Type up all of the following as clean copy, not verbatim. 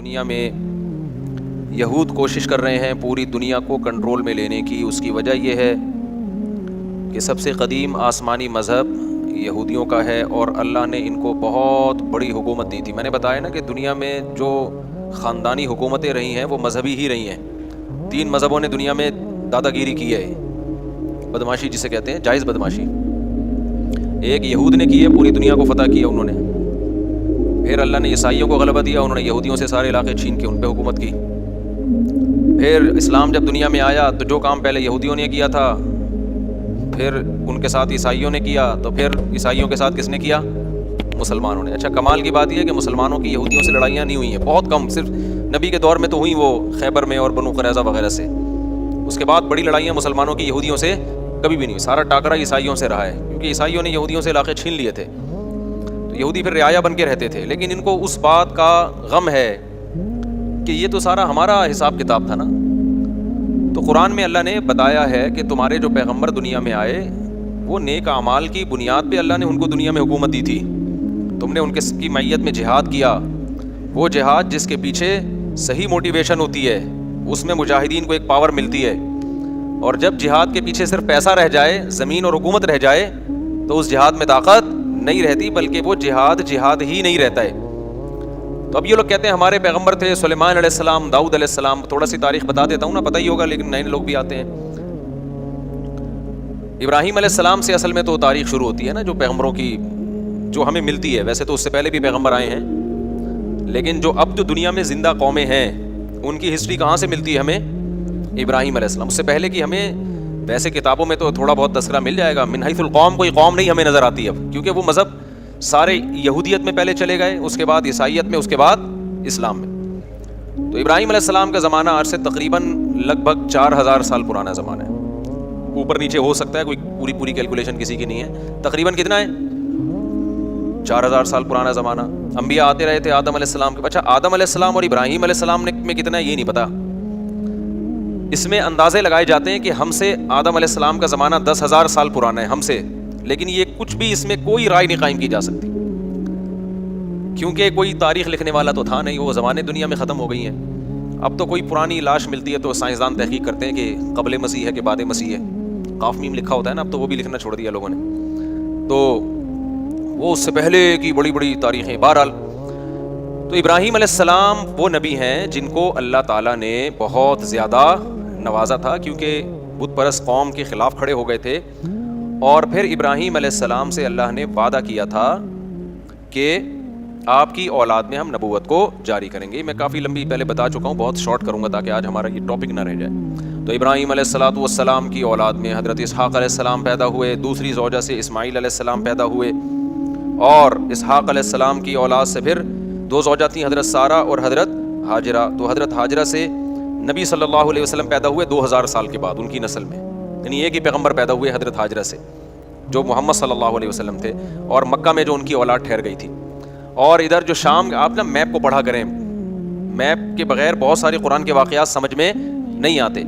دنیا میں یہود کوشش کر رہے ہیں پوری دنیا کو کنٹرول میں لینے کی. اس کی وجہ یہ ہے کہ سب سے قدیم آسمانی مذہب یہودیوں کا ہے اور اللہ نے ان کو بہت بڑی حکومت دی تھی. میں نے بتایا نا کہ دنیا میں جو خاندانی حکومتیں رہی ہیں وہ مذہبی ہی رہی ہیں. 3 مذہبوں نے دنیا میں دادا گیری کی ہے, بدماشی جسے کہتے ہیں, جائز بدماشی. ایک یہود نے کی ہے, پوری دنیا کو فتح کیا انہوں نے. پھر اللہ نے عیسائیوں کو غلبہ دیا, انہوں نے یہودیوں سے سارے علاقے چھین کے ان پہ حکومت کی. پھر اسلام جب دنیا میں آیا تو جو کام پہلے یہودیوں نے کیا تھا پھر ان کے ساتھ عیسائیوں نے کیا, تو پھر عیسائیوں کے ساتھ کس نے کیا؟ مسلمانوں نے. اچھا, کمال کی بات یہ ہے کہ مسلمانوں کی یہودیوں سے لڑائیاں نہیں ہوئی ہیں, بہت کم, صرف نبی کے دور میں تو ہوئیں وہ خیبر میں اور بنو قریظہ وغیرہ سے. اس کے بعد بڑی لڑائیاں مسلمانوں کی یہودیوں سے کبھی بھی نہیں ہوئی. سارا ٹاکرا عیسائیوں سے رہا ہے, کیونکہ عیسائیوں نے یہودیوں سے علاقے چھین لیے تھے. تو یہودی پھر رعایا بن کے رہتے تھے, لیکن ان کو اس بات کا غم ہے کہ یہ تو سارا ہمارا حساب کتاب تھا نا. تو قرآن میں اللہ نے بتایا ہے کہ تمہارے جو پیغمبر دنیا میں آئے وہ نیک اعمال کی بنیاد پہ اللہ نے ان کو دنیا میں حکومت دی تھی. تم نے ان کی معیت میں جہاد کیا, وہ جہاد جس کے پیچھے صحیح موٹیویشن ہوتی ہے, اس میں مجاہدین کو ایک پاور ملتی ہے. اور جب جہاد کے پیچھے صرف پیسہ رہ جائے, زمین اور حکومت رہ جائے, تو اس جہاد میں طاقت نہیں رہتی, بلکہ وہ جہاد ہی نہیں رہتا ہے. تو اب یہ لوگ کہتے ہیں ہمارے پیغمبر تھے سلیمان علیہ السلام, داؤد علیہ السلام. تھوڑا سی تاریخ بتا دیتا ہوں نا, پتہ ہی ہوگا, لیکن نئے لوگ بھی آتے ہیں. ابراہیم علیہ السلام سے اصل میں تو تاریخ شروع ہوتی ہے نا, جو پیغمبروں کی جو ہمیں ملتی ہے. ویسے تو اس سے پہلے بھی پیغمبر آئے ہیں, لیکن جو اب جو دنیا میں زندہ قومیں ہیں ان کی ہسٹری کہاں سے ملتی ہے ہمیں؟ ابراہیم علیہ السلام. اس سے پہلے کی ہمیں ویسے کتابوں میں تو تھوڑا بہت تذکرہ مل جائے گا. من حیث القوم کوئی قوم نہیں ہمیں نظر آتی اب, کیونکہ وہ مذہب سارے یہودیت میں پہلے چلے گئے, اس کے بعد عیسائیت میں, اس کے بعد اسلام میں. تو ابراہیم علیہ السلام کا زمانہ آج سے تقریباً لگ بھگ 4000 سال پرانا زمانہ ہے. اوپر نیچے ہو سکتا ہے, کوئی پوری کیلکولیشن کسی کی نہیں ہے. تقریباً کتنا ہے؟ 4000 سال پرانا زمانہ. انبیاء آتے رہے تھے آدم علیہ السلام کے. اچھا, آدم علیہ السلام اور ابراہیم علیہ السلام میں کتنا ہے یہ نہیں پتا. اس میں اندازے لگائے جاتے ہیں کہ ہم سے آدم علیہ السلام کا زمانہ 10,000 سال پرانا ہے ہم سے, لیکن یہ کچھ بھی اس میں کوئی رائے نہیں قائم کی جا سکتی, کیونکہ کوئی تاریخ لکھنے والا تو تھا نہیں, وہ زمانے دنیا میں ختم ہو گئی ہیں. اب تو کوئی پرانی لاش ملتی ہے تو سائنسدان تحقیق کرتے ہیں کہ قبل مسیح ہے کہ بعد مسیح ہے. قاف میم لکھا ہوتا ہے نا, اب تو وہ بھی لکھنا چھوڑ دیا لوگوں نے, تو وہ اس سے پہلے کی بڑی بڑی تاریخیں. بہرحال تو ابراہیم علیہ السلام وہ نبی ہیں جن کو اللہ تعالیٰ نے بہت زیادہ نوازا تھا, کیونکہ بت پرست قوم کے خلاف کھڑے ہو گئے تھے. اور پھر ابراہیم علیہ السلام سے اللہ نے وعدہ کیا تھا کہ آپ کی اولاد میں ہم نبوت کو جاری کریں گے. میں کافی لمبی پہلے بتا چکا ہوں, بہت شارٹ کروں گا تاکہ آج ہمارا یہ ٹاپک نہ رہ جائے. تو ابراہیم علیہ السلام کی اولاد میں حضرت اسحاق علیہ السلام پیدا ہوئے, دوسری زوجہ سے اسماعیل علیہ السلام پیدا ہوئے, اور اسحاق علیہ السلام کی اولاد سے پھر 2 زوجہ تھیں, حضرت سارہ اور حضرت ہاجرہ. تو حضرت ہاجرہ سے نبی صلی اللہ علیہ وسلم پیدا ہوئے 2000 سال کے بعد ان کی نسل میں, یعنی ایک ہی پیغمبر پیدا ہوئے حضرت ہاجرہ سے جو محمد صلی اللہ علیہ وسلم تھے, اور مکہ میں جو ان کی اولاد ٹھہر گئی تھی. اور ادھر جو شام, آپ نا میپ کو پڑھا کریں, میپ کے بغیر بہت سارے قرآن کے واقعات سمجھ میں نہیں آتے.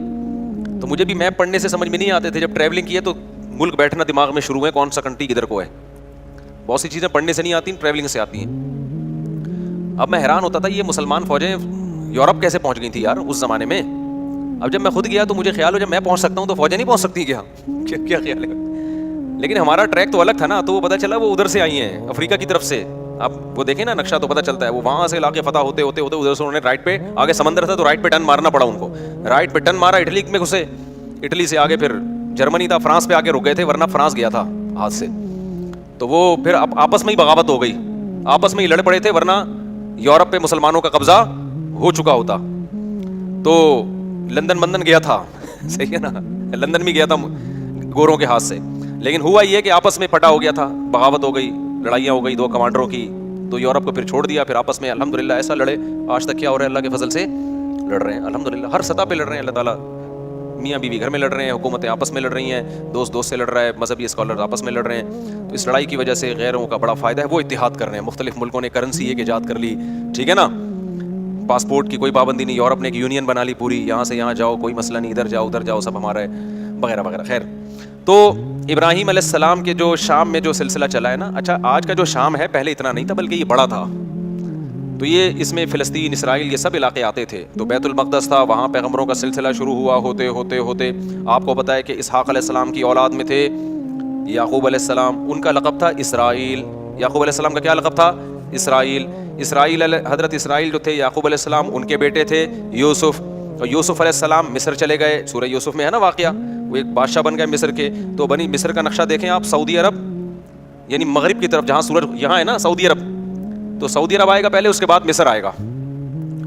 تو مجھے بھی میپ پڑھنے سے سمجھ میں نہیں آتے تھے, جب ٹریولنگ کی ہے تو ملک بیٹھنا دماغ میں شروع ہے, کون سا کنٹری کدھر کو ہے. بہت سی چیزیں پڑھنے سے نہیں آتی, ٹریولنگ سے آتی ہیں. اب میں حیران ہوتا تھا یہ مسلمان فوجیں یورپ کیسے پہنچ گئی تھی یار اس زمانے میں. اب جب میں خود گیا تو مجھے خیال ہو جب میں پہنچ سکتا ہوں تو فوجیں نہیں پہنچ سکتی کیا خیال ہے. لیکن ہمارا ٹریک تو الگ تھا نا, تو وہ پتہ چلا وہ ادھر سے آئی ہیں, افریقہ کی طرف سے. اب وہ دیکھیں نا نقشہ تو پتہ چلتا ہے, وہ وہاں سے علاقے فتح ہوتے ہوتے ادھر سے انہوں نے رائٹ پہ, آگے سمندر تھا تو رائٹ پہ ٹرن مارنا پڑا ان کو. رائٹ پہ ٹرن مارا, اٹلی میں گھسے, اٹلی سے آگے پھر جرمنی تھا, فرانس پہ آگے رک گئے تھے, ورنہ فرانس گیا تھا ہاتھ سے. تو وہ پھر آپس میں ہی بغاوت ہو گئی, آپس میں ہی لڑ پڑے تھے, ورنہ یورپ پہ مسلمانوں کا قبضہ ہو چکا ہوتا. تو لندن گیا تھا, صحیح ہے نا, لندن بھی گیا تھا گوروں کے ہاتھ سے. لیکن ہوا یہ کہ آپس میں پھٹا ہو گیا تھا, بغاوت ہو گئی, لڑائیاں ہو گئی 2 کمانڈروں کی. تو یورپ کو پھر چھوڑ دیا, پھر آپس میں الحمدللہ ایسا لڑے. آج تک کیا ہو رہا ہے, اللہ کے فضل سے لڑ رہے ہیں الحمدللہ, ہر سطح پہ لڑ رہے ہیں. اللہ تعالیٰ, میاں بیوی گھر میں لڑ رہے ہیں, حکومتیں آپس میں لڑ رہی ہیں, دوست سے لڑ رہا ہے, مذہبی اسکالر آپس میں لڑ رہے ہیں. تو اس لڑائی کی وجہ سے غیروں کا بڑا فائدہ ہے, وہ اتحاد کر رہے ہیں. مختلف ملکوں نے کرنسی ایک ایجاد کر لی, ٹھیک ہے نا, پاسپورٹ کی کوئی پابندی نہیں, یورپ نے ایک یونین بنا لی پوری, یہاں سے یہاں جاؤ کوئی مسئلہ نہیں, ادھر جاؤ ادھر جاؤ سب ہمارا ہے, وغیرہ وغیرہ. خیر, تو ابراہیم علیہ السلام کے جو شام میں جو سلسلہ چلا ہے نا, اچھا آج کا جو شام ہے پہلے اتنا نہیں تھا بلکہ یہ بڑا تھا. تو یہ اس میں فلسطین، اسرائیل، یہ سب علاقے آتے تھے. تو بیت المقدس تھا، وہاں پیغمبروں کا سلسلہ شروع ہوا. ہوتے ہوتے ہوتے آپ کو پتہ ہے کہ اسحاق علیہ السلام کی اولاد میں تھے یعقوب علیہ السلام، ان کا لقب تھا اسرائیل. یعقوب علیہ السلام کا کیا لقب تھا؟ اسرائیل. حضرت اسرائیل جو تھے یعقوب علیہ السلام ان کے بیٹے تھے یوسف. اور یوسف علیہ السلام مصر چلے گئے، سورہ یوسف میں ہے نا واقعہ، وہ ایک بادشاہ بن گئے مصر کے. تو بنی مصر کا نقشہ دیکھیں آپ، سعودی عرب یعنی مغرب کی طرف، جہاں سورج یہاں ہے نا سعودی عرب، تو سعودی عرب آئے گا پہلے، اس کے بعد مصر آئے گا.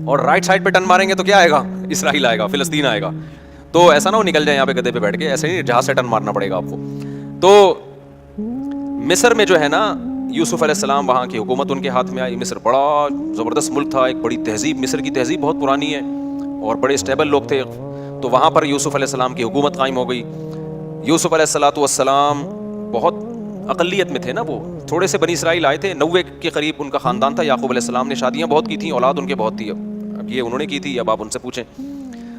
اور رائٹ سائڈ پہ ٹرن ماریں گے تو کیا آئے گا؟ اسرائیل آئے گا، فلسطین آئے گا. تو ایسا نہ ہو نکل جائے یہاں پہ گدھے پہ بیٹھ کے، ایسے نہیں جہاز سے ٹرن مارنا پڑے گا آپ کو. تو مصر میں جو ہے نا یوسف علیہ السلام، وہاں کی حکومت ان کے ہاتھ میں آئی. مصر بڑا زبردست ملک تھا، ایک بڑی تہذیب، مصر کی تہذیب بہت پرانی ہے اور بڑے اسٹیبل لوگ تھے. تو وہاں پر یوسف علیہ السلام کی حکومت قائم ہو گئی. یوسف علیہ السلام بہت اقلیت میں تھے نا، وہ تھوڑے سے بنی اسرائیل آئے تھے، 90 کے قریب ان کا خاندان تھا. یعقوب علیہ السلام نے شادیاں بہت کی تھیں، اولاد ان کے بہت تھی. اب یہ انہوں نے کی تھی، اب آپ ان سے پوچھیں.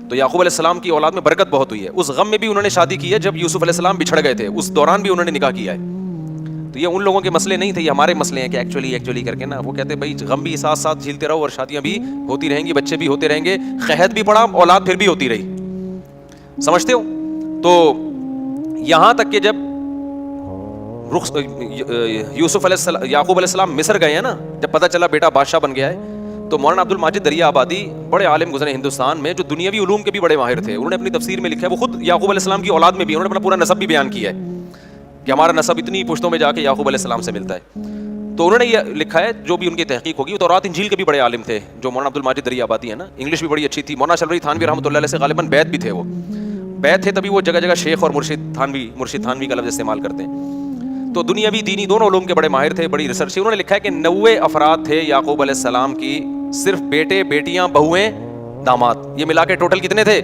تو یعقوب علیہ السلام کی اولاد میں برکت بہت ہوئی ہے. اس غم میں بھی انہوں نے شادی کی ہے جب یوسف علیہ السلام بچھڑ گئے تھے، اس دوران بھی انہوں نے نکاح کیا ہے. تو یہ ان لوگوں کے مسئلے نہیں تھے، یہ ہمارے مسئلے ہیں کہ ایکچولی کر کے نا، وہ کہتے ہیں بھائی غم بھی ساتھ ساتھ جھیلتے رہو اور شادیاں بھی ہوتی رہیں گی، بچے بھی ہوتے رہیں گے، قحط بھی پڑا، اولاد پھر بھی ہوتی رہی. سمجھتے ہو؟ تو یہاں تک کہ جب یعقوب علیہ السلام مصر گئے ہیں نا، جب پتہ چلا بیٹا بادشاہ بن گیا ہے، تو مولانا عبد الماجد دریا آبادی بڑے عالم گزرے ہندوستان میں، جو دنیاوی علوم کے بھی بڑے ماہر تھے. انہوں نے اپنی تفسیر میں لکھا ہے، وہ خود یعقوب علیہ السلام کی اولاد میں بھی، انہوں نے اپنا پورا نسب بھی بیان کیا ہے کہ ہمارا نسب اتنی پشتوں میں جا کے یعقوب علیہ السلام سے ملتا ہے. تو انہوں نے یہ لکھا ہے، جو بھی ان کی تحقیق ہوگی. تو رات انجیل کے بھی بڑے عالم تھے جو مولانا عبد الماجد دریا آبادی ہے نا، انگلش بھی بڑی اچھی تھی. مولانا شلوری تھانوی رحمۃ اللہ علیہ سے غالباً بیت بھی تھے، وہ بیت تھے، تبھی وہ جگہ جگہ شیخ اور مرشد تھانوی کا لفظ استعمال کرتے ہیں. تو دنیاوی دینی دونوں علوم کے بڑے ماہر تھے، بڑی ریسرچ تھی. انہوں نے لکھا ہے کہ 90 افراد تھے یعقوب علیہ السلام کی، صرف بیٹے، بیٹیاں، بہویں، داماد، یہ ملا کے ٹوٹل کتنے تھے؟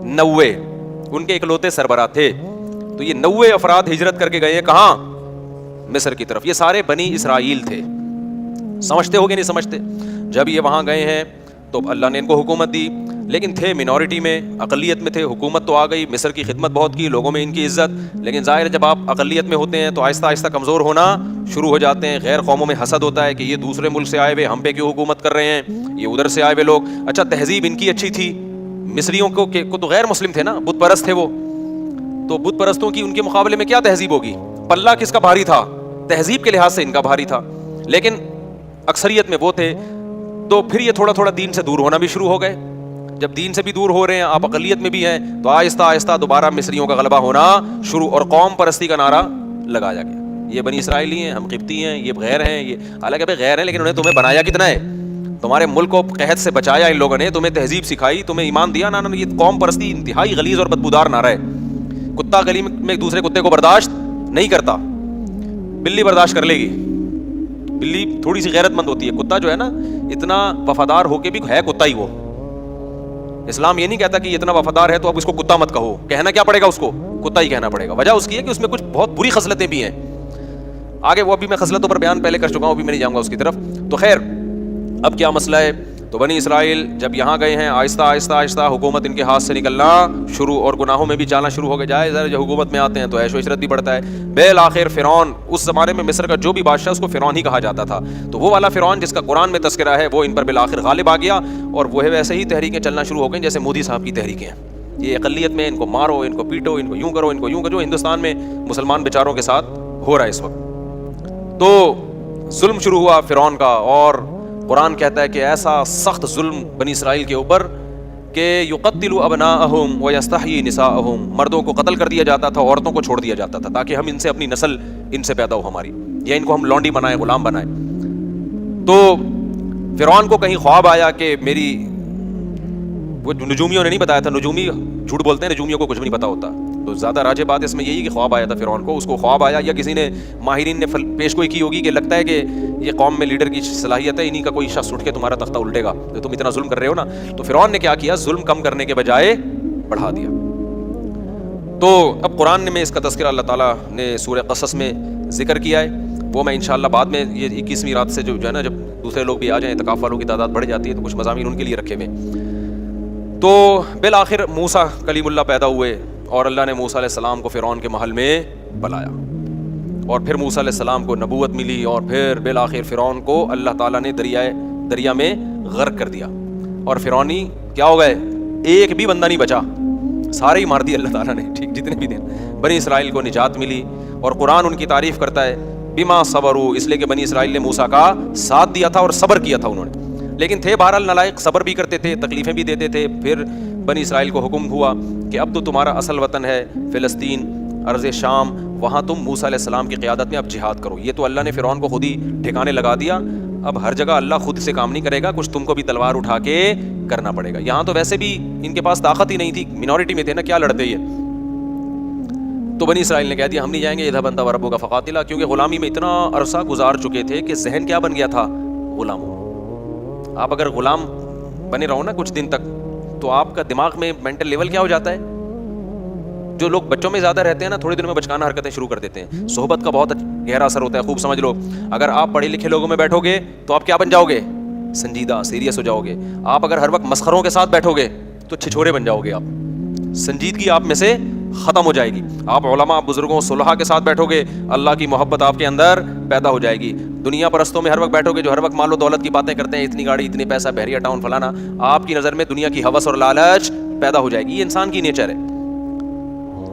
90. ان کے اکلوتے سربراہ تھے. تو یہ 90 افراد ہجرت کر کے گئے ہیں کہاں؟ مصر کی طرف. یہ سارے بنی اسرائیل تھے. سمجھتے ہو کہ نہیں سمجھتے؟ جب یہ وہاں گئے ہیں تو اللہ نے ان کو حکومت دی، لیکن تھے منورٹی میں، اقلیت میں تھے. حکومت تو آ گئی، مصر کی خدمت بہت کی، لوگوں میں ان کی عزت، لیکن ظاہر ہے جب آپ اقلیت میں ہوتے ہیں تو آہستہ آہستہ کمزور ہونا شروع ہو جاتے ہیں. غیر قوموں میں حسد ہوتا ہے کہ یہ دوسرے ملک سے آئے ہوئے ہم پہ کیوں حکومت کر رہے ہیں، یہ ادھر سے آئے ہوئے لوگ. اچھا تہذیب ان کی اچھی تھی، مصریوں کو تو غیر مسلم تھے نا، بت پرست تھے وہ، تو بت پرستوں کی ان کے مقابلے میں کیا تہذیب ہوگی؟ پلہ کس کا بھاری تھا؟ تہذیب کے لحاظ سے ان کا بھاری تھا، لیکن اکثریت میں وہ تھے. تو پھر یہ تھوڑا تھوڑا دین سے دور ہونا بھی شروع ہو گئے. جب دین سے بھی دور ہو رہے ہیں، آپ اقلیت میں بھی ہیں، تو آہستہ آہستہ دوبارہ مصریوں کا غلبہ ہونا شروع، اور قوم پرستی کا نعرہ لگایا گیا. یہ بنی اسرائیلی ہیں، ہم قبطی ہیں، یہ غیر ہیں، یہ حالانکہ غیر ہیں، لیکن انہیں تمہیں بنایا کتنا ہے؟ تمہارے ملک کو قحط سے بچایا ان لوگوں نے، تمہیں تہذیب سکھائی، تمہیں ایمان دیا. نا یہ قوم پرستی انتہائی غلیظ اور بدبودار نعرہ ہے. کتا گلی میں ایک دوسرے کتے کو برداشت نہیں کرتا، بلی برداشت کر لے گی، بلی تھوڑی سی غیرت مند ہوتی ہے. کتا جو ہے نا اتنا وفادار ہو کے بھی ہے کتا ہی. وہ اسلام یہ نہیں کہتا کہ یہ اتنا وفادار ہے تو اب اس کو کتا مت کہو، کہنا کیا پڑے گا؟ اس کو کتا ہی کہنا پڑے گا. وجہ اس کی ہے کہ اس میں کچھ بہت بری خصلتیں بھی ہیں. آگے وہ ابھی میں خصلتوں پر بیان پہلے کر چکا ہوں، ابھی میں نہیں جاؤں گا اس کی طرف. تو خیر اب کیا مسئلہ ہے؟ تو بنی اسرائیل جب یہاں گئے ہیں، آہستہ آہستہ آہستہ حکومت ان کے ہاتھ سے نکلنا شروع، اور گناہوں میں بھی جانا شروع ہو گئے. جائے ذرا جب حکومت میں آتے ہیں تو عیش و عشرت بھی بڑھتا ہے. بالآخر فرعون، اس زمانے میں مصر کا جو بھی بادشاہ اس کو فرعون ہی کہا جاتا تھا، تو وہ والا فرعون جس کا قرآن میں تذکرہ ہے وہ ان پر بالآخر غالب آ گیا، اور وہ ویسے ہی تحریکیں چلنا شروع ہو گئیں جیسے مودی صاحب کی تحریکیں ہیں. یہ اقلیت میں ان کو مارو، ان کو پیٹو، ان کو یوں کرو، ان کو یوں کرو، جو ہندوستان میں مسلمان بیچاروں کے ساتھ ہو رہا ہے اس وقت. تو ظلم شروع ہوا فرعون کا، اور قرآن کہتا ہے کہ ایسا سخت ظلم بنی اسرائیل کے اوپر کہ یقتل ابناءہم ویستحیی نساءہم، مردوں کو قتل کر دیا جاتا تھا، عورتوں کو چھوڑ دیا جاتا تھا، تاکہ ہم ان سے اپنی نسل ان سے پیدا ہو ہماری، یا ان کو ہم لونڈی بنائیں، غلام بنائیں. تو فرعون کو کہیں خواب آیا کہ میری، وہ نجومیوں نے نہیں بتایا تھا، نجومی جھوٹ بولتے ہیں، نجومیوں کو کچھ بھی نہیں پتا ہوتا. تو زیادہ راجع بات اس میں یہی کہ خواب آیا تھا فرعون کو، اس کو خواب آیا یا کسی نے ماہرین نے پیش گوئی کی ہوگی کہ لگتا ہے کہ یہ قوم میں لیڈر کی صلاحیت ہے، انہی کا کوئی شخص اٹھ کے تمہارا تختہ الٹے گا، تو تم اتنا ظلم کر رہے ہو نا. تو فرعون نے کیا کیا؟ ظلم کم کرنے کے بجائے بڑھا دیا. تو اب قرآن میں اس کا تذکرہ اللہ تعالیٰ نے سورہ قصص میں ذکر کیا ہے، وہ میں انشاءاللہ بعد میں یہ 21ویں رات سے جو ہے نا، جب دوسرے لوگ بھی آ جائیں، اعتکاف والوں کی تعداد بڑھ جاتی ہے، تو کچھ مضامین ان کے لیے رکھے ہوئے. تو بالآخر موسیٰ کلیم اللہ پیدا ہوئے، اور اللہ نے موسیٰ علیہ السلام کو فرعون کے محل میں بلایا، اور پھر موسیٰ علیہ السلام کو نبوت ملی، اور پھر بالآخر فرعون کو اللہ تعالیٰ نے دریائے دریا میں غرق کر دیا. اور فرعونی کیا ہو گئے, ایک بھی بندہ نہیں بچا, سارے ہی مار دیے اللہ تعالیٰ نے. ٹھیک, جتنے بھی تھے بنی اسرائیل کو نجات ملی. اور قرآن ان کی تعریف کرتا ہے بما صبروا, اس لیے کہ بنی اسرائیل نے موسیٰ کا ساتھ دیا تھا اور صبر کیا تھا انہوں نے. لیکن تھے بہرحال نالائق, صبر بھی کرتے تھے, تکلیفیں بھی دیتے تھے. پھر بنی اسرائیل کو حکم ہوا کہ اب تو تمہارا اصل وطن ہے فلسطین, ارض شام, وہاں تم موسیٰ علیہ السلام کی قیادت میں اب جہاد کرو. یہ تو اللہ نے فرعون کو خود ہی ٹھکانے لگا دیا. اب ہر جگہ اللہ خود سے کام نہیں کرے گا, کچھ تم کو بھی تلوار اٹھا کے کرنا پڑے گا. یہاں تو ویسے بھی ان کے پاس طاقت ہی نہیں تھی, منورٹی میں تھے نا, کیا لڑتے یہ. تو بنی اسرائیل نے کہہ دیا ہم نہیں جائیں گے, اذهب انت وربک فقاتلا, کیونکہ غلامی میں اتنا عرصہ گزار چکے تھے کہ ذہن کیا بن گیا تھا, غلام. آپ اگر غلام بنے رہو نا کچھ دن تک تو آپ کا دماغ میں مینٹل لیول کیا ہو جاتا ہے. جو لوگ بچوں میں زیادہ رہتے ہیں نا, تھوڑے دنوں میں بچکانہ حرکتیں شروع کر دیتے ہیں. صحبت کا بہت گہرا اثر ہوتا ہے, خوب سمجھ لو. اگر آپ پڑھے لکھے لوگوں میں بیٹھو گے تو آپ کیا بن جاؤ گے, سنجیدہ, سیریس ہو جاؤ گے. آپ اگر ہر وقت مسخروں کے ساتھ بیٹھو گے تو چھچھورے بن جاؤ گے آپ, سنجیدگی آپ میں سے ختم ہو جائے گی. آپ علماء, بزرگوں, صلحاء کے ساتھ بیٹھو گے, اللہ کی محبت آپ کے اندر پیدا ہو جائے گی. دنیا پرستوں میں ہر وقت بیٹھو گے جو ہر وقت مال و دولت کی باتیں کرتے ہیں, اتنی گاڑی, اتنے پیسہ, بحریہ ٹاؤن, فلانا, آپ کی نظر میں دنیا کی ہوس اور لالچ پیدا ہو جائے گی. یہ انسان کی نیچر ہے.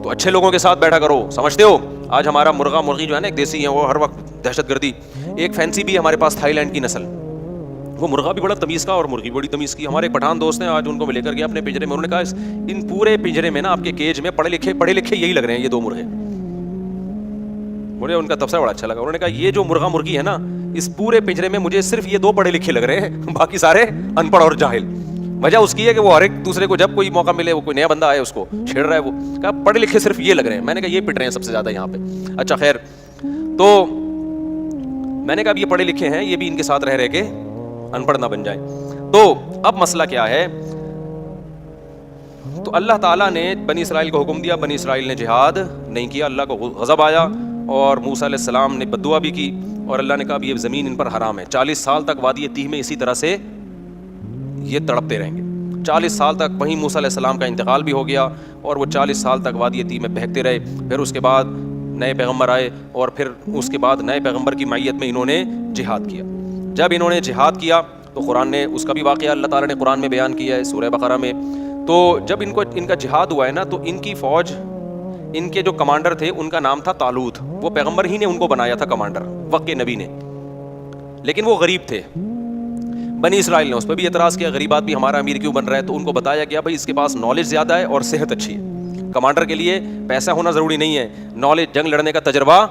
تو اچھے لوگوں کے ساتھ بیٹھا کرو. سمجھتے ہو آج ہمارا مرغا مرغی جو ہے نا, ایک دیسی ہے وہ ہر وقت دہشت گردی. ایک فینسی بھی ہے ہمارے پاس, تھائی لینڈ کی نسل, وہ مرغا بھی بڑا تمیز کا اور مرغی بڑی تمیز کی. ہمارے پٹھان دوست ہیں, آج ان کو میں لے کر گیا اپنے پنجرے میں. انہوں نے کہا ان پورے پنجرے میں نا آپ کے کیج میں پڑھے لکھے یہی لگ رہے ہیں, یہ دو مرغے. مجھے ان کا تبصرہ بڑا اچھا لگا. انہوں نے کہا یہ جو مرغا مرغی ہے نا, اس پورے پنجرے میں مجھے صرف یہ دو پڑھے لکھے لگ رہے ہیں, باقی سارے ان پڑھ اور جاہل. وجہ اس کی ہے کہ وہ ہر ایک دوسرے کو جب کوئی موقع ملے, وہ کوئی نیا بندہ آئے اس کو چھیڑ رہا ہے. وہ کہا پڑھے لکھے صرف یہ لگ رہے ہیں. میں نے کہا یہ پٹ رہے ہیں سب سے زیادہ یہاں پہ. اچھا خیر, تو میں نے کہا یہ پڑھے لکھے ہیں, یہ بھی ان کے ساتھ رہ کے ان پڑھ نہ بن جائیں. تو اب مسئلہ کیا ہے, تو اللہ تعالیٰ نے بنی اسرائیل کو حکم دیا, بنی اسرائیل نے جہاد نہیں کیا. اللہ کو غضب آیا اور موسیٰ علیہ السلام نے بد دعا بھی کی, اور اللہ نے کہا یہ زمین ان پر حرام ہے. 40 سال تک وادی تیہ میں اسی طرح سے یہ تڑپتے رہیں گے. 40 سال تک وہیں موسیٰ علیہ السلام کا انتقال بھی ہو گیا, اور وہ 40 سال تک وادی تیہ میں بہکتے رہے. پھر اس کے بعد نئے پیغمبر آئے, اور پھر اس کے بعد نئے پیغمبر کی معیت میں انہوں نے جہاد کیا. جب انہوں نے جہاد کیا تو قرآن نے اس کا بھی واقعہ اللہ تعالیٰ نے قرآن میں بیان کیا ہے سورہ بقرہ میں. تو جب ان کا جہاد ہوا ہے نا, تو ان کی فوج, ان کے جو کمانڈر تھے ان کا نام تھا طالوت. وہ پیغمبر ہی نے ان کو بنایا تھا کمانڈر, وقت کے نبی نے, لیکن وہ غریب تھے. بنی اسرائیل نے اس پہ بھی اعتراض کیا, غریب آدمی ہمارا امیر کیوں بن رہا ہے. تو ان کو بتایا گیا بھائی اس کے پاس نالج زیادہ ہے اور صحت اچھی ہے. کمانڈر کے لیے پیسہ ہونا ضروری نہیں ہے, نالج, جنگ لڑنے کا تجربہ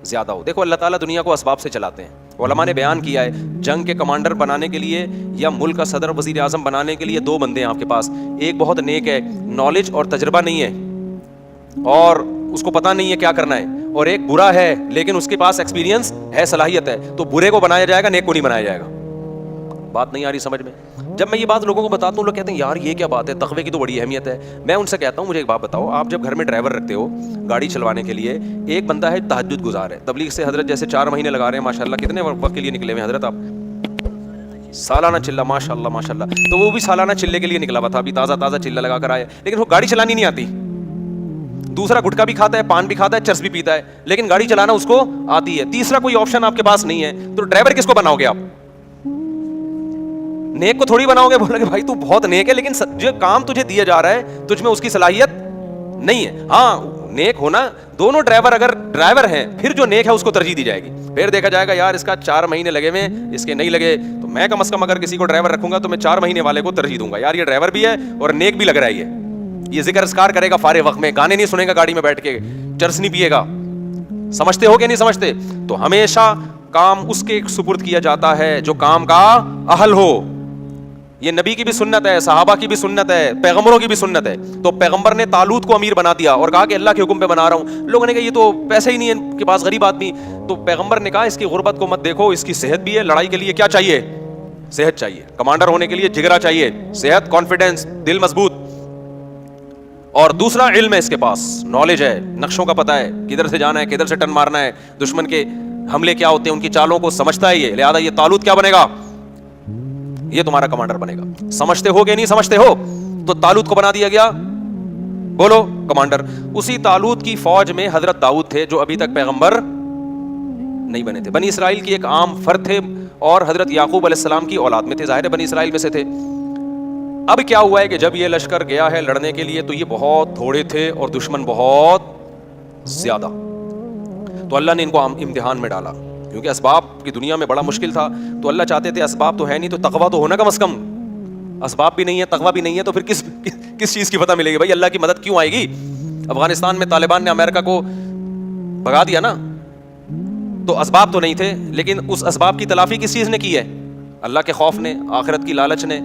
زیادہ ہو. دیکھو اللہ تعالیٰ دنیا کو اسباب سے چلاتے ہیں. علماء نے بیان کیا ہے جنگ کے کمانڈر بنانے کے لیے یا ملک کا صدر وزیر اعظم بنانے کے لیے دو بندے ہیں آپ کے پاس. ایک بہت نیک ہے, نالج اور تجربہ نہیں ہے اور اس کو پتہ نہیں ہے کیا کرنا ہے, اور ایک برا ہے لیکن اس کے پاس ایکسپیرینس ہے, صلاحیت ہے. تو برے کو بنایا جائے گا, نیک کو نہیں بنایا جائے گا. بات نہیں آ رہی سمجھ میں؟ جب میں یہ بات لوگوں کو بتاتا ہوں, لوگ کہتے ہیں یار یہ کیا بات ہے, تقوی کی تو بڑی اہمیت ہے. میں ان سے کہتا ہوں مجھے ایک بات بتاؤ, آپ جب گھر میں ڈرائیور رکھتے ہو گاڑی چلوانے کے لیے, ایک بندہ ہے تہجد گزار ہے, تبلیغ سے حضرت جیسے 4 مہینے لگا رہے ہیں ماشاءاللہ, کتنے وقت کے لیے نکلے ہوئے حضرت آپ؟ سالانہ چلہ, ماشاءاللہ ماشاءاللہ. تو وہ بھی سالانہ چلے کے لیے نکلا ہوا تھا, ابھی تازہ چلہ لگا کر آیا, لیکن وہ گاڑی چلانی نہیں آتی. دوسرا گٹکا بھی کھاتا ہے, پان بھی کھاتا ہے, چرس بھی پیتا ہے, لیکن گاڑی چلانا اس کو آتی ہے. تیسرا کوئی آپشن آپ کے پاس نہیں ہے, تو ڈرائیور کس کو بناؤ گے آپ؟ نیک کو تھوڑی بناؤ گے. بولو کہ بھائی تو بہت نیک ہے لیکن جو کام تجھے دیا جا رہا ہے تجھ میں اس کی صلاحیت نہیں ہے. ہاں نیک ہونا, دونوں ڈرائیور اگر ڈرائیور ہیں پھر جو نیک ہے اس کو ترجیح دی جائے گی. پھر دیکھا جائے گا یار اس کا 4 مہینے لگے ہوئے, اس کے نہیں لگے, تو میں کم از کم اگر کسی کو ڈرائیور رکھوں گا تو میں 4 مہینے والے کو ترجیح دوں گا. یار یہ ڈرائیور بھی ہے اور نیک بھی لگ رہا ہے, یہ ذکر اذکار کرے گا فارغ وقت میں, گانے نہیں سنے گا گاڑی میں بیٹھ کے, چرس نہیں پیے گا. سمجھتے ہو کہ نہیں سمجھتے؟ تو ہمیشہ کام اس کے سپرد کیا جاتا ہے جو کام کا اہل ہو. یہ نبی کی بھی سنت ہے, صحابہ کی بھی سنت ہے, پیغمبروں کی بھی سنت ہے. تو پیغمبر نے طالوت کو امیر بنا دیا اور کہا کہ اللہ کے حکم پہ بنا رہا ہوں. لوگوں نے کہا یہ تو پیسے ہی نہیں ہے ان کے پاس, غریب آدمی. تو پیغمبر نے کہا اس کی غربت کو مت دیکھو, اس کی صحت بھی ہے. لڑائی کے لیے کیا چاہیے؟ صحت چاہیے. کمانڈر ہونے کے لیے جگرا چاہیے, صحت, کانفیڈنس, دل مضبوط. اور دوسرا علم ہے اس کے پاس, نالج ہے, نقشوں کا پتہ ہے, کدھر سے جانا ہے, کدھر سے ٹرن مارنا ہے, دشمن کے حملے کیا ہوتے ہیں, ان کی چالوں کو سمجھتا ہے یہ. لہذا یہ طالوت کیا بنے گا؟ یہ تمہارا کمانڈر بنے گا. سمجھتے ہو کہ نہیں سمجھتے ہو؟ تو طالوت کو بنا دیا گیا, بولو, کمانڈر. اسی طالوت کی فوج میں حضرت داؤد تھے جو ابھی تک پیغمبر نہیں بنے تھے. بنی اسرائیل کی ایک عام فرد تھے, اور حضرت یعقوب علیہ السلام کی اولاد میں تھے, ظاہر بنی اسرائیل میں سے تھے. اب کیا ہوا ہے کہ جب یہ لشکر گیا ہے لڑنے کے لیے تو یہ بہت تھوڑے تھے اور دشمن بہت زیادہ. تو اللہ نے ان کو امتحان میں ڈالا, کیونکہ اسباب کی دنیا میں بڑا مشکل تھا. تو اللہ چاہتے تھے اسباب تو ہے نہیں تو تقویٰ تو ہونا کم از کم. اسباب بھی نہیں ہے, تقویٰ بھی نہیں ہے, تو پھر کس چیز کی پتہ ملے گی بھائی, اللہ کی مدد کیوں آئے گی. افغانستان میں طالبان نے امریکہ کو بھگا دیا نا, تو اسباب تو نہیں تھے, لیکن اس اسباب کی تلافی کس چیز نے کی ہے؟ اللہ کے خوف نے, آخرت کی لالچ نے.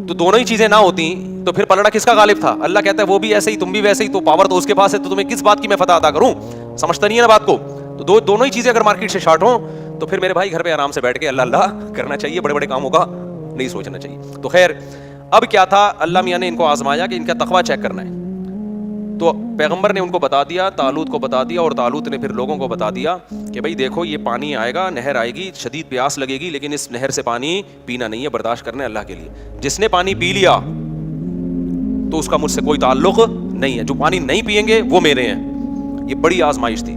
تو دونوں ہی چیزیں نہ ہوتی تو پھر پلڑا کس کا غالب تھا؟ اللہ کہتا ہے وہ بھی ایسے ہی تم بھی ویسے ہی, تو پاور تو اس کے پاس ہے, تو تمہیں کس بات کی میں فتح عطا کروں؟ سمجھتا نہیں ہے نا بات کو. تو دونوں ہی چیزیں اگر مارکیٹ سے شارٹ ہوں تو پھر میرے بھائی گھر پہ آرام سے بیٹھ کے اللہ اللہ کرنا چاہیے, بڑے بڑے کاموں کا نہیں سوچنا چاہیے. تو خیر اب کیا تھا, اللہ میاں نے ان کو آزمایا کہ ان کا تقویٰ چیک کرنا ہے. تو پیغمبر نے ان کو بتا دیا, طالوت کو بتا دیا, اور طالوت نے پھر لوگوں کو بتا دیا کہ بھائی دیکھو یہ پانی آئے گا, نہر آئے گی, شدید پیاس لگے گی, لیکن اس نہر سے پانی پینا نہیں ہے, برداشت کرنا ہے اللہ کے لیے. جس نے پانی پی لیا تو اس کا مجھ سے کوئی تعلق نہیں ہے, جو پانی نہیں پیئیں گے وہ میرے ہیں. یہ بڑی آزمائش تھی.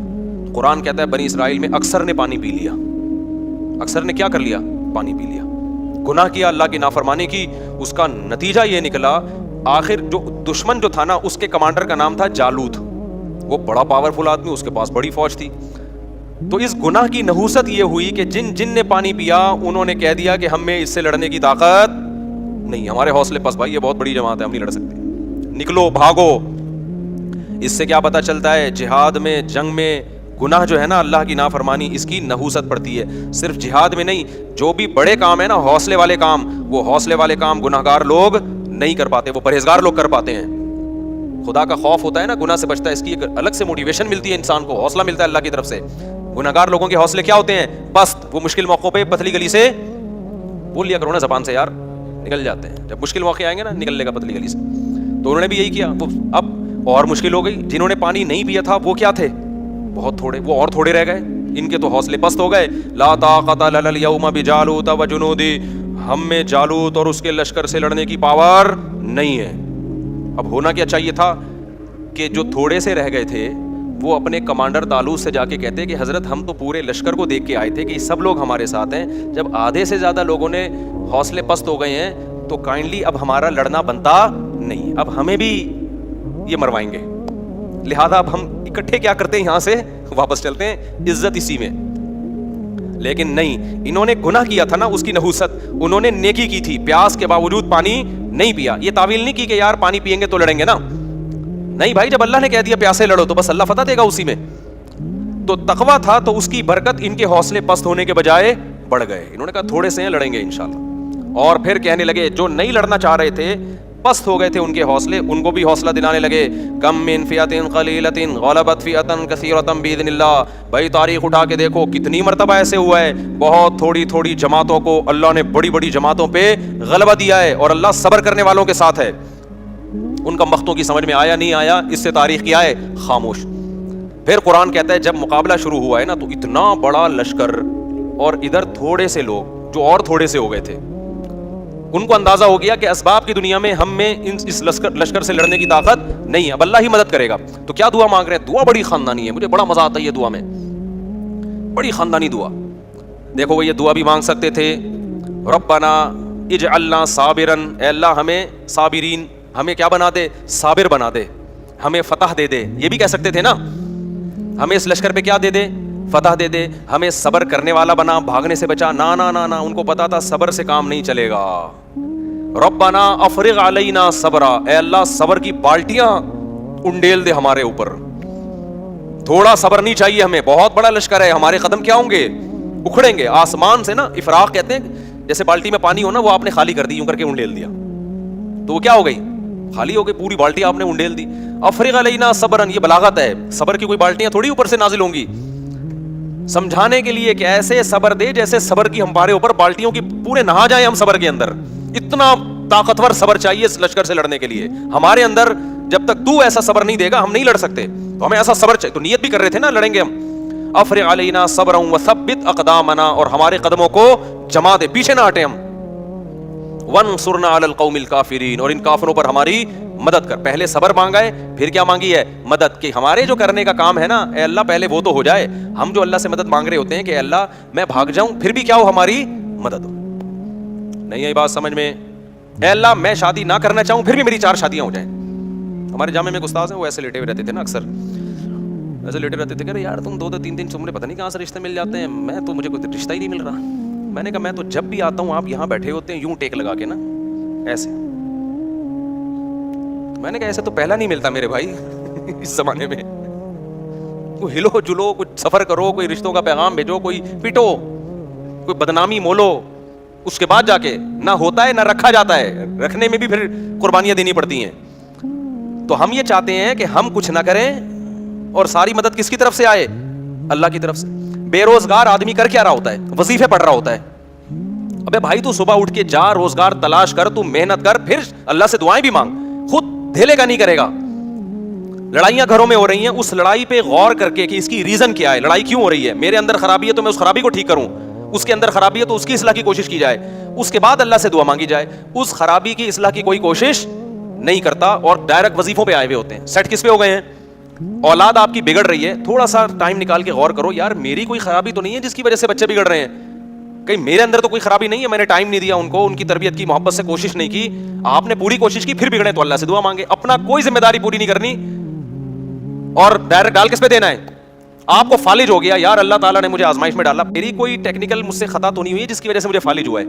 قرآن کہتا ہے بنی اسرائیل میں اکثر نے پانی پی لیا. اکثر نے کیا کر لیا؟ پانی پی لیا, گناہ کیا, اللہ کی نافرمانی کی. اس کا نتیجہ یہ نکلا, آخر جو دشمن جو تھا نا اس کے کمانڈر کا نام تھا جالوت. وہ بڑا پاورفل آدمی, اس کے پاس بڑی فوج تھی. تو اس گناہ کی نحوست یہ ہوئی کہ جن نے پانی پیا انہوں نے کہہ دیا کہ ہم میں اس سے لڑنے کی طاقت نہیں, ہمارے حوصلے پس بھائی, یہ بہت بڑی جماعت ہے, ہم نہیں لڑ سکتے, نکلو بھاگو. اس سے کیا پتہ چلتا ہے, جہاد میں, جنگ میں گناہ جو ہے نا, اللہ کی نافرمانی, اس کی نحوست پڑتی ہے. صرف جہاد میں نہیں, جو بھی بڑے کام ہے نا, حوصلے والے کام, وہ حوصلے والے کام گناہگار لوگ نہیں کر پاتے, وہ پرہیزگار لوگ کر پاتے ہیں. خدا کا خوف ہوتا ہے نا, گناہ سے بچتا ہے, اس کی ایک الگ سے موٹیویشن ملتی ہے انسان کو, حوصلہ ملتا ہے اللہ کی طرف سے. گناہگار لوگوں کے حوصلے کیا ہوتے ہیں؟ پست. وہ مشکل موقعوں پہ پتلی گلی سے بول لیا کرو نا زبان سے یار, نکل جاتے ہیں. جب مشکل موقع آئیں گے نا نکل لے گا پتلی گلی سے. تو انہوں نے بھی یہی کیا. اب اور مشکل ہو گئی, جنہوں نے پانی نہیں پیا تھا وہ کیا تھے؟ بہت تھوڑے, وہ اور تھوڑے رہ گئے, ان کے تو حوصلے پست ہو گئے. لا طاقت لنا اليوم بجالوت وجنودی, ہم میں جالوت اور اس کے لشکر سے لڑنے کی پاور نہیں ہے. اب ہونا کیا چاہیے تھا کہ جو تھوڑے سے رہ گئے تھے وہ اپنے کمانڈر طالوت سے جا کے کہتے کہ حضرت ہم تو پورے لشکر کو دیکھ کے آئے تھے کہ سب لوگ ہمارے ساتھ ہیں, جب آدھے سے زیادہ لوگوں نے حوصلے پست ہو گئے ہیں تو کائنڈلی اب ہمارا لڑنا بنتا نہیں, اب ہمیں بھی یہ مروائیں گے, لہذا اب ہم اکٹھے کیا کرتے ہیں, یہاں سے واپس چلتے ہیں, عزت اسی میں. لیکن نہیں, انہوں نے گناہ کیا تھا نا, اس کی نحوست, انہوں نے نیکی کی تھی, پیاس کے باوجود پانی نہیں پیا. یہ تعویل نہیں کی کہ یار پانی پیئیں گے تو لڑیں گے نا, نہیں بھائی, جب اللہ نے کہہ دیا پیاسے لڑو تو بس اللہ فتح دے گا اسی میں. تو تقویٰ تھا تو اس کی برکت ان کے حوصلے پست ہونے کے بجائے بڑھ گئے. انہوں نے کہا تھوڑے سے ہیں, لڑیں گے انشاءاللہ. اور پھر کہنے لگے, جو نہیں لڑنا چاہ رہے تھے, پست ہو گئے تھے ان کے حوصلے, ان کو بھی حوصلہ دلانے لگے. کم من فئۃ قلیلۃ غلبت فئۃ کثیرۃ باذن اللہ. بھائی تاریخ اٹھا کے دیکھو کتنی مرتبہ ایسے ہوا ہے, بہت تھوڑی تھوڑی جماعتوں کو اللہ نے بڑی بڑی جماعتوں پہ غلبہ دیا ہے, اور اللہ صبر کرنے والوں کے ساتھ ہے. ان کا مختوں کی سمجھ میں آیا نہیں آیا, اس سے تاریخ کیا ہے, خاموش. پھر قرآن کہتا ہے جب مقابلہ شروع ہوا ہے نا تو اتنا بڑا لشکر اور ادھر تھوڑے سے لوگ جو اور تھوڑے سے ہو گئے تھے, ان کو اندازہ ہو گیا کہ اسباب کی دنیا میں ہم میں اس لشکر سے لڑنے کی طاقت نہیں ہے, اب اللہ ہی مدد کرے گا. تو کیا دعا مانگ رہے ہیں؟ دعا بڑی خاندانی ہے, مجھے بڑا مزہ آتا ہے یہ دعا میں, بڑی خاندانی دعا. دیکھو وہ یہ دعا بھی مانگ سکتے تھے, ربنا اجعلنا صابرا, اے اللہ ہمیں صابرین, ہمیں کیا بنا دے, صابر بنا دے, ہمیں فتح دے دے. یہ بھی کہہ سکتے تھے نا, ہمیں اس لشکر پہ کیا دے دے, فتح دے دے, ہمیں صبر کرنے والا بنا, بھاگنے سے بچا. نا نا نا نا, ان کو پتا تھا صبر سے کام نہیں چلے گا. ربنا افرغ علینا صبرا, اے اللہ صبر کی بالٹیاں انڈیل دے ہمارے اوپر, تھوڑا صبر نہیں چاہیے ہمیں, بہت بڑا لشکر ہے, ہمارے قدم کیا ہوں گے, اکھڑیں گے آسمان سے نا. افراغ کہتے ہیں جیسے بالٹی میں پانی ہو نا, وہ آپ نے خالی کر دی, یوں کر کے انڈیل دیا تو وہ کیا ہو گئی, خالی ہو گئی, پوری بالٹی آپ نے انڈیل دی. افرغ علینا صبرن, یہ بلاغت ہے, صبر کی کوئی بالٹیاں تھوڑی اوپر سے نازل ہوں گی, سمجھانے کے لیے کہ ایسے صبر دے جیسے صبر کی ہمارے اوپر بالٹیوں کی پورے نہا جائیں ہم صبر کے اندر. اتنا طاقتور صبر چاہیے اس لشکر سے لڑنے کے لیے ہمارے اندر. جب تک تو ایسا صبر نہیں دے گا ہم نہیں لڑ سکتے, تو ہمیں ایسا صبر چاہیے. تو نیت بھی کر رہے تھے نا لڑیں گے ہم. افرغ علینا صبرا وثبت اقدامنا, اور ہمارے قدموں کو جما دے, پیچھے نہ ہٹے ہم. وانصرنا علی القوم الکافرین، اور ان کافروں پر ہماری مدد کر. پہلے صبر مانگا ہے، پھر کیا مانگی ہے؟ مدد. کہ ہمارے جو کرنے کا کام ہے نا اے اللہ پہلے وہ تو ہو جائے. ہم جو اللہ سے مدد مانگ رہے ہوتے ہیں کہ اے اللہ میں بھاگ جاؤں پھر بھی کیا ہو؟ ہماری مدد ہو. نہیں آئی بات سمجھ میں؟ اے اللہ میں شادی نہ کرنا چاہوں پھر بھی میری 4 شادیاں ہو جائیں. ہمارے جامع میں ایک استاد ہیں، وہ ایسے لیٹے ہوئے رہتے تھے نا، اکثر ایسے لیٹے رہتے تھے کہ یار تم 2 3 دن تمہیں پتہ نہیں کہاں سے رشتے مل جاتے ہیں، میں تو مجھے کوئی رشتہ ہی نہیں مل رہا. میں نے کہا میں تو جب بھی آتا ہوں آپ یہاں بیٹھے ہوتے ہیں یوں ٹیک لگا کے نا ایسے. میں نے کہا ایسے تو پہلا نہیں ملتا میرے بھائی اس زمانے میں. کوئی ہلو جلو، کچھ سفر کرو، کوئی رشتوں کا پیغام بھیجو، کوئی پٹو، کوئی بدنامی مولو، اس کے بعد جا کے نہ ہوتا ہے نہ رکھا جاتا ہے. رکھنے میں بھی پھر قربانیاں دینی پڑتی ہیں. تو ہم یہ چاہتے ہیں کہ ہم کچھ نہ کریں اور ساری مدد کس کی طرف سے آئے؟ اللہ کی طرف سے. بے روزگار آدمی کر کیا رہا ہوتا ہے؟ وظیفے پڑھ رہا ہوتا ہے. ابے بھائی تو صبح اٹھ کے جا، روزگار تلاش کر، تو محنت کر، پھر اللہ سے دعائیں بھی مانگ. خود دھیلے کا نہیں کرے گا. لڑائیاں گھروں میں ہو رہی ہیں، اس لڑائی پہ غور کر کے کہ اس کی ریزن کیا ہے، لڑائی کیوں ہو رہی ہے. میرے اندر خرابی ہے تو میں اس خرابی کو ٹھیک کروں، اس کے اندر خرابی ہے تو اس کی اصلاح کی کوشش کی جائے، اس کے بعد اللہ سے دعا مانگی جائے. اس خرابی کی اصلاح کی کوئی کوشش نہیں کرتا اور ڈائریکٹ وظیفوں پہ آئے ہوئے ہوتے ہیں. سیٹ کس پہ ہو گئے ہیں؟ اولاد آپ کی بگڑ رہی ہے، تھوڑا سا ٹائم نکال کے غور کرو، یار میری کوئی خرابی تو نہیں ہے جس کی وجہ سے بچے بگڑ رہے ہیں. کہیں میرے اندر تو کوئی خرابی نہیں ہے، میں نے ٹائم نہیں دیا ان کو، ان کی تربیت کی، محبت سے کوشش نہیں کی. آپ نے پوری کوشش کی پھر بگڑے تو اللہ سے دعا مانگے. اپنا کوئی ذمہ داری پوری نہیں کرنی اور ڈائریکٹ ڈال کس پہ دینا ہے؟ آپ کو فالج ہو گیا، یار اللہ تعالیٰ نے مجھے آزمائش میں ڈالا، میری کوئی ٹیکنیکل مجھ سے خطا تو نہیں ہوئی ہے جس کی وجہ سے مجھے فالج ہوا ہے.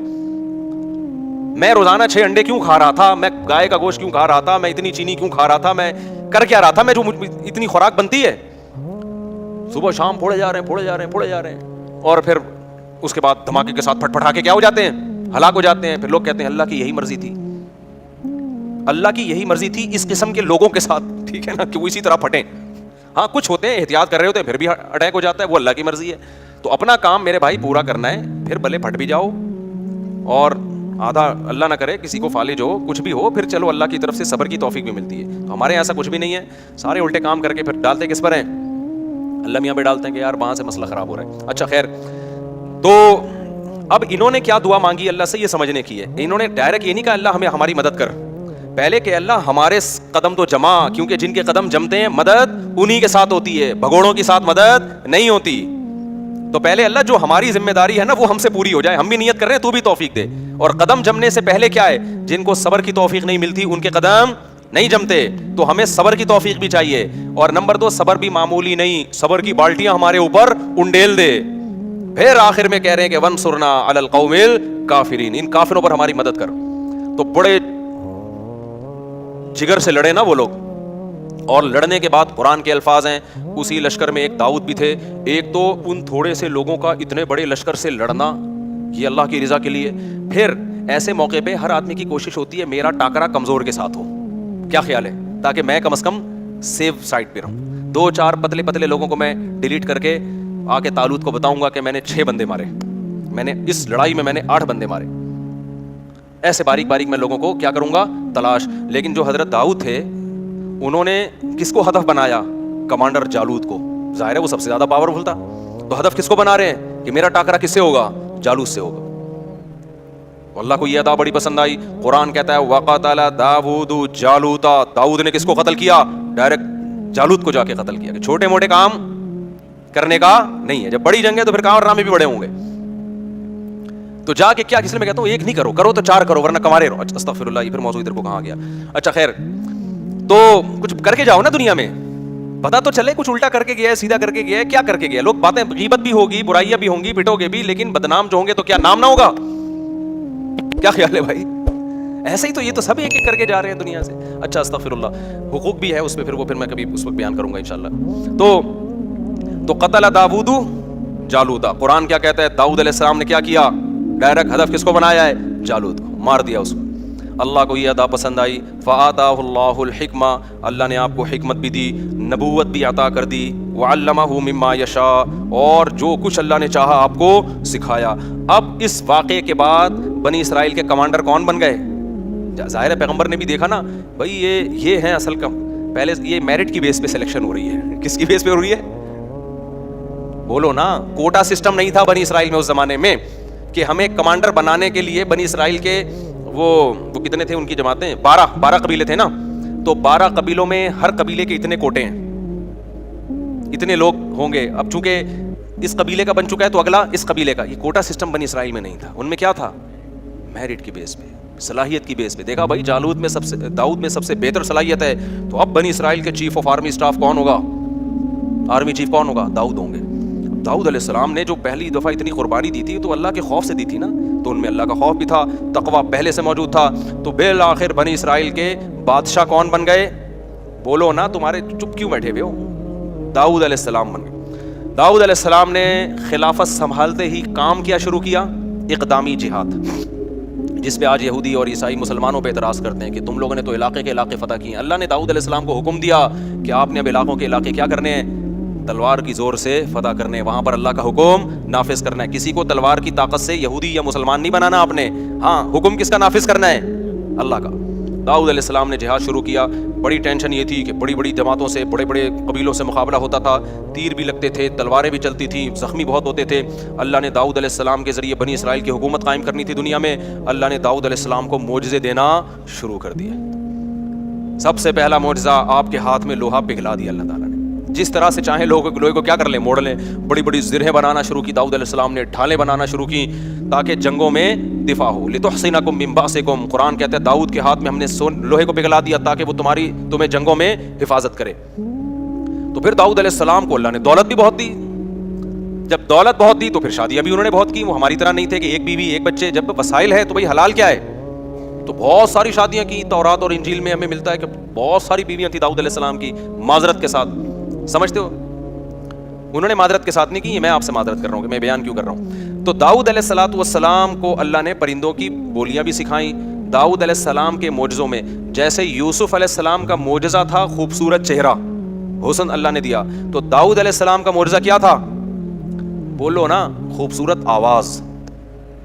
میں روزانہ 6 انڈے کیوں کھا رہا تھا، میں گائے کا گوشت کیوں کھا رہا تھا، میں اتنی چینی کیوں کھا رہا تھا، میں کر کیا رہا تھا، میں جو اتنی خوراک بنتی ہے صبح شام پھوڑے جا رہے ہیں اور پھر اس کے بعد دھماکے کے ساتھ پھٹ پھٹا کے کیا ہو جاتے ہیں؟ ہلاک ہو جاتے ہیں. پھر لوگ کہتے ہیں اللہ کی یہی مرضی تھی، اللہ کی یہی مرضی تھی اس قسم کے لوگوں کے ساتھ، ٹھیک ہے نا، کہ وہ اسی طرح پھٹیں. ہاں کچھ ہوتے ہیں احتیاط کر رہے ہوتے ہیں پھر بھی اٹیک ہو جاتا ہے، وہ اللہ کی مرضی ہے. تو اپنا کام میرے بھائی پورا کرنا ہے، پھر بھلے پھٹ بھی جاؤ اور آدھا اللہ نہ کرے کسی کو فالج ہو، کچھ بھی ہو، پھر چلو اللہ کی طرف سے صبر کی توفیق بھی ملتی ہے. تو ہمارے ایسا کچھ بھی نہیں ہے، سارے الٹے کام کر کے پھر ڈالتے کس پر ہیں؟ اللہ میاں پہ ڈالتے ہیں کہ یار وہاں سے مسئلہ خراب ہو رہا ہے. اچھا خیر، تو اب انہوں نے کیا دعا مانگی اللہ سے، یہ سمجھنے کی ہے. انہوں نے ڈائریکٹ یہ نہیں کہا اللہ ہمیں ہماری مدد کر، پہلے کہ اللہ ہمارے قدم تو جما، کیونکہ جن کے قدم جمتے ہیں مدد انہی کے ساتھ ہوتی ہے، بھگوڑوں کے ساتھ مدد نہیں ہوتی. تو پہلے اللہ جو ہماری ذمہ داری ہے نا وہ ہم سے پوری ہو جائے. ہم بھی نیت کر رہے ہیں تو بھی توفیق دے. اور قدم جمنے سے پہلے کیا ہے؟ جن کو صبر کی توفیق نہیں ملتی ان کے قدم نہیں جمتے، تو ہمیں صبر کی توفیق بھی چاہیے. اور نمبر 2، صبر بھی معمولی نہیں، صبر کی بالٹیاں ہمارے اوپر انڈیل دے. پھر آخر میں کہہ رہے ہیں کہ وانصرنا علی القوم الکافرین، ان کافروں پر ہماری مدد کر. تو بڑے جگر سے لڑے نا وہ لوگ، اور لڑنے کے بعد قرآن کے الفاظ ہیں، اسی لشکر میں ایک داؤد بھی تھے. ایک تو ان تھوڑے سے لوگوں کا اتنے بڑے لشکر سے لڑنا یہ اللہ کی رضا کے لیے. پھر ایسے موقع پہ ہر آدمی کی کوشش ہوتی ہے میرا ٹاکرا کمزور کے ساتھ ہو. کیا خیال ہے؟ تاکہ میں کم از کم سیف سائڈ پہ رہوں. 2-4 پتلے پتلے لوگوں کو میں ڈیلیٹ کر کے آ کے طالوت کو بتاؤں گا کہ میں نے 6 بندے مارے، میں نے اس لڑائی میں 8 بندے مارے. ایسے باریک باریک میں لوگوں کو کیا کروں گا؟ تلاش. لیکن جو حضرت داؤد تھے انہوں نے کس کو ہدف بنایا؟ کمانڈر جالوت کو. ظاہر ہے وہ سب سے زیادہ پاورفل تھا. تو ہدف کس کو بنا رہے ہیں کہ میرا ٹاکرا کس سے ہوگا؟ جالوت سے ہوگا. اللہ کو یہ ادا بڑی پسند آئی. قرآن کہتا ہے وقتل داؤد جالوتا، داؤد نے کس کو قتل کیا؟ ڈائریکٹ جالوت کو جا کے قتل کیا. کہ چھوٹے موٹے کام کرنے کا نہیں ہے، جب بڑی جنگ ہے تو پھر کارنامے بھی بڑے ہوں گے. تو جا کے کیا، اس لیے میں کہتا ہوں ایک نہیں کرو، کرو تو 4 کرو ورنہ کمارے رہو. استغفر اللہ، یہ پھر موضوع ادھر کو کہاں گیا. اچھا خیر، تو کچھ کر کے جاؤ نا دنیا میں، پتا تو چلے کچھ الٹا کر کے گیا ہے، سیدھا کر کے گیا ہے، کیا کر کے گیا. لوگ باتیں، غیبت بھی ہوگی، برائیاں بھی ہوں گی، پٹو گے بھی، لیکن بدنام جو ہوں گے تو کیا نام نہ ہوگا؟ کیا خیال ہے بھائی؟ ایسے ہی تو یہ تو سب ایک ایک کر کے جا رہے ہیں دنیا سے. اچھا استغفر اللہ، حقوق بھی ہے اس پہ، پھر میں کبھی اس وقت بیان کروں گا انشاءاللہ. تو قتل داؤد جالوتا. قرآن کیا کہتا ہے؟ داؤد علیہ السلام نے کیا کیا؟ ڈائریکٹ ہدف کس کو بنایا ہے؟ جالوت کو مار دیا اس کو. اللہ کو یہ ادا پسند آئی. فآتاہ اللہ الحکمہ، اللہ نے آپ کو حکمت بھی دی، نبوت بھی عطا کر دی. وعلمہ مما یشاء، اور جو کچھ اللہ نے چاہا آپ کو سکھایا. اب اس واقعے کے بعد بنی اسرائیل کے کمانڈر کون بن گئے؟ ظاہر ہے پیغمبر نے بھی دیکھا نا بھائی یہ ہیں اصل کم. پہلے یہ میرٹ کی بیس پہ سلیکشن ہو رہی ہے. کس کی بیس پہ ہو رہی ہے؟ بولو نا. کوٹا سسٹم نہیں تھا بنی اسرائیل میں اس زمانے میں کہ ہمیں کمانڈر بنانے کے لیے بنی اسرائیل کے وہ کتنے تھے ان کی جماعتیں؟ 12 قبیلے تھے نا. تو 12 قبیلوں میں ہر قبیلے کے اتنے کوٹے ہیں, اتنے لوگ ہوں گے. اب چونکہ اس قبیلے کا بن چکا ہے تو اگلا اس قبیلے کا. یہ کوٹا سسٹم بنی اسرائیل میں نہیں تھا. ان میں کیا تھا؟ میرٹ کی بیس پہ, صلاحیت کی بیس پہ. دیکھا بھائی داؤد میں سب سے بہتر صلاحیت ہے, تو اب بنی اسرائیل کے چیف آف آرمی اسٹاف کون ہوگا؟ آرمی چیف کون ہوگا؟ داؤد ہوں گے. داؤد علیہ السلام نے جو پہلی دفعہ اتنی قربانی دی تھی تو اللہ کے خوف سے دی تھی نا, تو ان میں اللہ کا خوف بھی تھا, تقویٰ پہلے سے موجود تھا. تو بالآخر بنی اسرائیل کے بادشاہ کون بن گئے؟ بولو نا, تمہارے چپ کیوں بیٹھے ہوئے ہو؟ داؤد علیہ السلام بن گئے. داؤد علیہ السلام نے خلافت سنبھالتے ہی کام کیا شروع کیا؟ اقدامی جہاد, جس پہ آج یہودی اور عیسائی مسلمانوں پہ اعتراض کرتے ہیں کہ تم لوگوں نے تو علاقے کے علاقے فتح کیے. اللہ نے داؤد علیہ السلام کو حکم دیا کہ آپ نے اب علاقوں کے علاقے کیا کرنے ہیں؟ تلوار کی زور سے فتح کرنے, وہاں پر اللہ کا حکم نافذ کرنا ہے. کسی کو تلوار کی طاقت سے یہودی یا مسلمان نہیں بنانا آپ نے, ہاں حکم کس کا نافذ کرنا ہے؟ اللہ کا. داؤد علیہ السلام نے جہاد شروع کیا. بڑی ٹینشن یہ تھی کہ بڑی بڑی جماعتوں سے, بڑے بڑے قبیلوں سے مقابلہ ہوتا تھا, تیر بھی لگتے تھے, تلواریں بھی چلتی تھیں, زخمی بہت ہوتے تھے. اللہ نے داؤد علیہ السلام کے ذریعے بنی اسرائیل کی حکومت قائم کرنی تھی دنیا میں. اللہ نے داؤد علیہ السلام کو معجزے دینا شروع کر دیے. سب سے پہلا معجزہ, آپ کے ہاتھ میں لوہا پگھلا دیا اللہ تعالیٰ نے. جس طرح سے چاہیں لوہے کو کیا کر لیں؟ موڑ لیں. بڑی بڑی زرہیں بنانا شروع کی داؤد علیہ السلام نے, ڈھالیں بنانا شروع کی تاکہ جنگوں میں دفاع ہو. لتحصنکم من بأسکم, قرآن کہتا ہے داؤد کے ہاتھ میں ہم نے لوہے کو پگھلا دیا تاکہ وہ تمہیں جنگوں میں حفاظت کرے. تو پھر داؤد علیہ السلام کو اللہ نے دولت بھی بہت دی. جب دولت بہت دی تو پھر شادیاں بھی انہوں نے بہت کی. وہ ہماری طرح نہیں تھے کہ ایک بیوی ایک بچے. جب وسائل ہے تو بھائی حلال کیا ہے, تو بہت ساری شادیاں کی. تورات اور انجیل میں ہمیں ملتا ہے کہ بہت ساری بیویاں تھیں داؤد علیہ السلام کی, معذرت کے ساتھ. سمجھتے ہو, انہوں نے معذرت کے ساتھ نہیں کی, میں آپ سے معذرت کر رہا ہوں کہ میں بیان کیوں کر رہا ہوں. تو داؤد علیہ السلام کو اللہ نے پرندوں کی بولیاں بھی سکھائیں. داؤد علیہ السلام کے معجزوں میں جیسے یوسف علیہ السلام کا معجزہ تھا خوبصورت چہرہ, حسن اللہ نے دیا, تو داؤد علیہ السلام کا معجزہ کیا تھا؟ بولو نا, خوبصورت آواز.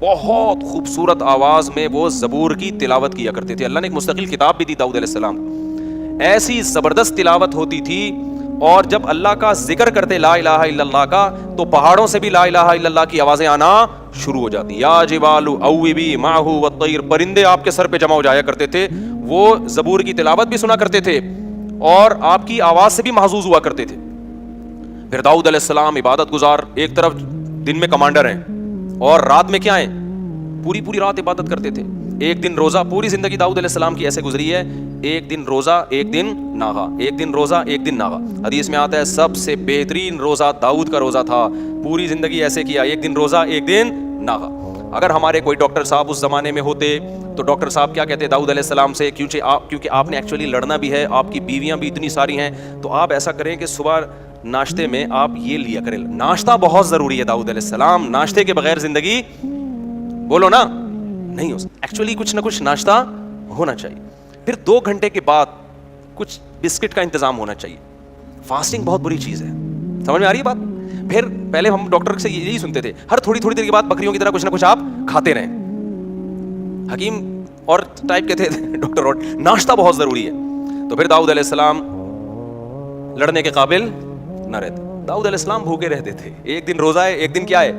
بہت خوبصورت آواز میں وہ زبور کی تلاوت کیا کرتے تھے. اللہ نے ایک مستقل کتاب بھی دی داؤد علیہ السلام کو. ایسی زبردست تلاوت ہوتی تھی. اور جب اللہ کا ذکر کرتے لا الہ الا اللہ کا, تو پہاڑوں سے بھی لا الہ الا اللہ کی آوازیں آنا شروع ہو جاتی. یا جبال اوبی معہ والطیر, پرندے آپ کے سر پہ جمع ہو جایا کرتے تھے. وہ زبور کی تلاوت بھی سنا کرتے تھے اور آپ کی آواز سے بھی محظوظ ہوا کرتے تھے. پھر داؤد علیہ السلام عبادت گزار, ایک طرف دن میں کمانڈر ہیں اور رات میں کیا ہیں؟ پوری رات عبادت کرتے تھے. ایک دن روزہ, پوری زندگی داؤد علیہ السلام کی ایسے گزری ہے, ایک دن روزہ ایک دن ناغا, ایک دن روزہ ایک دن ناغا. حدیث میں آتا ہے سب سے بہترین روزہ داؤد کا روزہ تھا. پوری زندگی ایسے کیا, ایک دن روزہ ایک دن ناغا. اگر ہمارے کوئی ڈاکٹر صاحب اس زمانے میں ہوتے تو ڈاکٹر صاحب کیا کہتے داؤد علیہ السلام سے, کیونکہ آپ نے ایکچولی لڑنا بھی ہے, آپ کی بیویاں بھی اتنی ساری ہیں, تو آپ ایسا کریں کہ صبح ناشتے میں آپ یہ لیا کریں. ناشتہ بہت ضروری ہے داؤد علیہ السلام, ناشتے کے بغیر زندگی بولو نا نہیں ہو سکتی. ایکچولی کچھ نہ کچھ ناشتہ ہونا چاہیے. پھر 2 گھنٹے کے بعد کچھ بسکٹ کا انتظام ہونا چاہیے. فاسٹنگ بہت بری چیز ہے, سمجھ میں آ رہی ہے بات؟ پھر پہلے ہم ڈاکٹر سے یہی سنتے تھے ہر تھوڑی دیر کے بعد بکریوں کی طرح کچھ نہ کچھ آپ کھاتے رہیں. حکیم اور ٹائپ کے تھے ڈاکٹر, اور ناشتہ بہت ضروری ہے. تو پھر داؤد علیہ السلام لڑنے کے قابل نہ رہتے. داؤد علیہ السلام بھوکے رہتے تھے. ایک دن روزہ ہے, ایک دن کیا ہے؟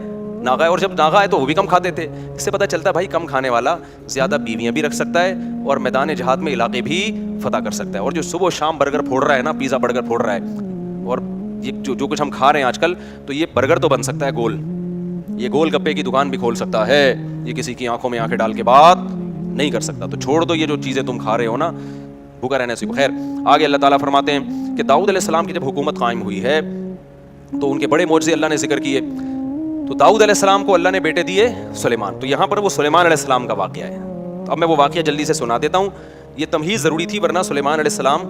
ناغا ہے. اور جب ناغا ہے تو وہ بھی کم کھاتے تھے. اس سے پتہ چلتا ہے بھائی کم کھانے والا زیادہ بیویاں بھی رکھ سکتا ہے اور میدان جہاد میں علاقے بھی فتح کر سکتا ہے. اور جو صبح و شام برگر پھوڑ رہا ہے نا, پیزا برگر پھوڑ رہا ہے, اور یہ جو کچھ ہم کھا رہے ہیں آج کل, تو یہ برگر تو بن سکتا ہے گول, یہ گول گپے کی دکان بھی کھول سکتا ہے, یہ کسی کی آنکھوں میں آنکھیں ڈال کے بات نہیں کر سکتا. تو چھوڑ دو یہ جو چیزیں تم کھا رہے ہو نا, بھوکا رہنے سے. خیر, آگے اللہ تعالیٰ فرماتے ہیں کہ داؤد علیہ السلام کی جب حکومت قائم ہوئی ہے تو ان کے بڑے معجزے اللہ نے ذکر کیے. تو داؤد علیہ السلام کو اللہ نے بیٹے دیے سلیمان. تو یہاں پر وہ سلیمان علیہ السلام کا واقعہ ہے. اب میں وہ واقعہ جلدی سے سنا دیتا ہوں, یہ تمہیز ضروری تھی ورنہ سلیمان علیہ السلام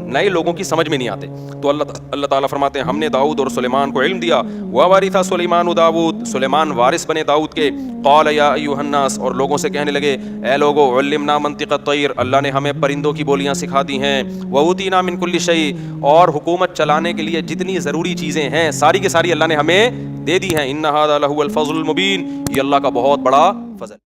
نئے لوگوں کی سمجھ میں نہیں آتے. تو اللہ تعالیٰ فرماتے ہیں ہم نے داؤد اور سلیمان کو علم دیا. وَوَرِثَ سُلَيْمَانُ داؤد, سلیمان وارث بنے داؤد کے. قَالَ يَا أَيُّهَا النَّاسُ, اور لوگوں سے کہنے لگے اے لوگو, عُلِّمْنَا مَنطِقَ الطَّيْرِ, اللہ نے ہمیں پرندوں کی بولیاں سکھا دی ہیں. وَأُوتِينَا مِن كُلِّ شَيْءٍ, اور حکومت چلانے کے لیے جتنی ضروری چیزیں ہیں ساری کی ساری اللہ نے ہمیں دے دی ہیں. إِنَّ هَذَا لَهُوَ الْفَضْلُ الْمُبِينُ, یہ اللہ کا بہت بڑا فضل.